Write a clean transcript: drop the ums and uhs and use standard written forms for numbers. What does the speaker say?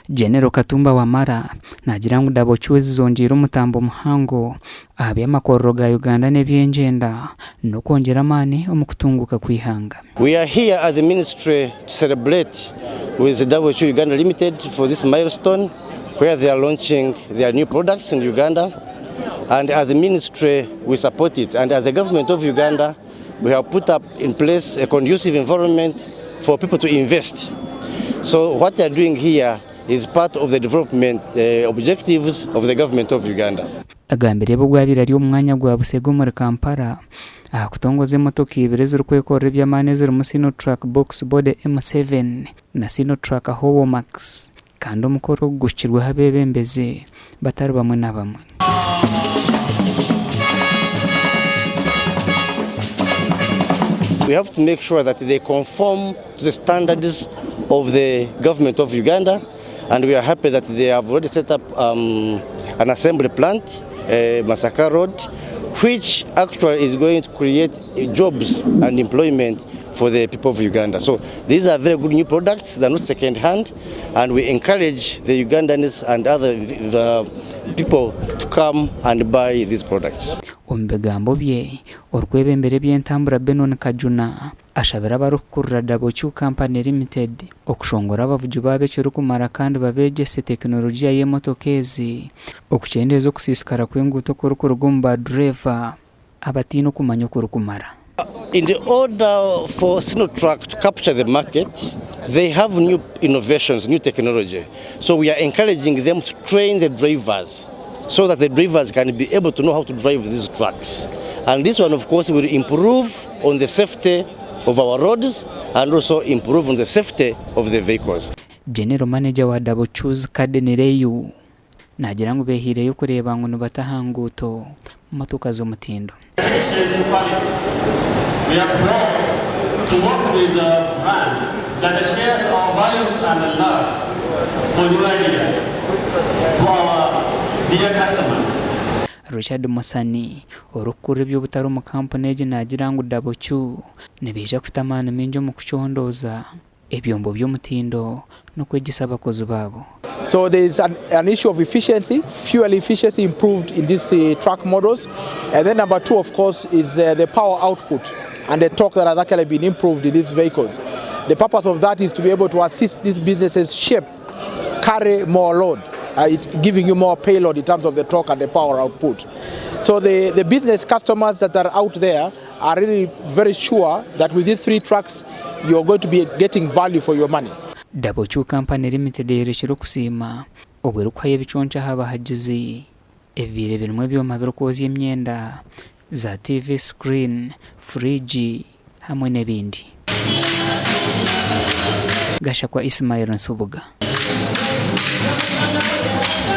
General Katumba Wamara nagira ngo dabochuzi zonjira umutambo muhango abyamakorro ga Uganda nebyenjenda no kongera amani omukutunguka kwihanga. We are here as the ministry to celebrate with the WH Uganda Limited for this milestone where they are launching their new products in Uganda, and as the ministry we support it, and as the government of Uganda we have put up in place a conducive environment for people to invest. So what they are doing here is part of the development objectives of the government of Uganda. Agambireeba gwabira ari omwanya gwa busego muri Kampala akutongoze motoka ibiri ziri kwekorera by'amane ziri mu Sino Truck Box Body M7 na Sino Truck Howo Max kandi omukoro gushirwa habebembeze batari bamwe na bamwe. We have to make sure that they conform to the standards of the government of Uganda, and we are happy that they have already set up an assembly plant, Masaka Road, which actually is going to create jobs and employment for the people of Uganda. So these are very good new products, they are not second hand, and we encourage the Ugandans and other people to come and buy these products. Ombegambo bye orkwebembere byentambura Benon Kajuna ashabira barukurra Dabochu Company Limited okushongora abavugi babe cyurukumara kandi Obwegyese teknolojia y'emotokezi okuchendeza okusisikara kwenguto kurugumba driver abatino kumanya kurukumara. In the order for Sino Truck to capture the market, they have new innovations, new technology. So we are encouraging them to train the drivers so that the drivers can be able to know how to drive these trucks. And this one, of course, will improve on the safety of our roads and also improve on the safety of the vehicles. General Manager wa Dabochu's Kadenireyu nagira ngo behireyo kureba ngo batahanguto motoka zo mutindo. We are proud to work with a brand that shares our values and love for new ideas to our dear customers. Richard Musani orukuri by'obutaro mu kampuni nagira ngo Dabochu nebije kutamana minjo mu kuchondoza ebyombo by'omutindo no kwegisa abakozi babo. So there is an issue of efficiency, fuel efficiency improved in these truck models, and then number two, of course, is the power output and the torque that has actually been improved in these vehicles. The purpose of that is to be able to assist these businesses carry more load, giving you more payload in terms of the torque and the power output. So the business customers that are out there are really very sure that with these three trucks, you're going to be getting value for your money. Dabochu Company Limited yerishiro kusima obwerukwaye biconca haba hagize ebire birimo byomabiro kozi emyenda za TV screen, fridge hamwe nebindi. Gasha kwa Ismail Nsubuga.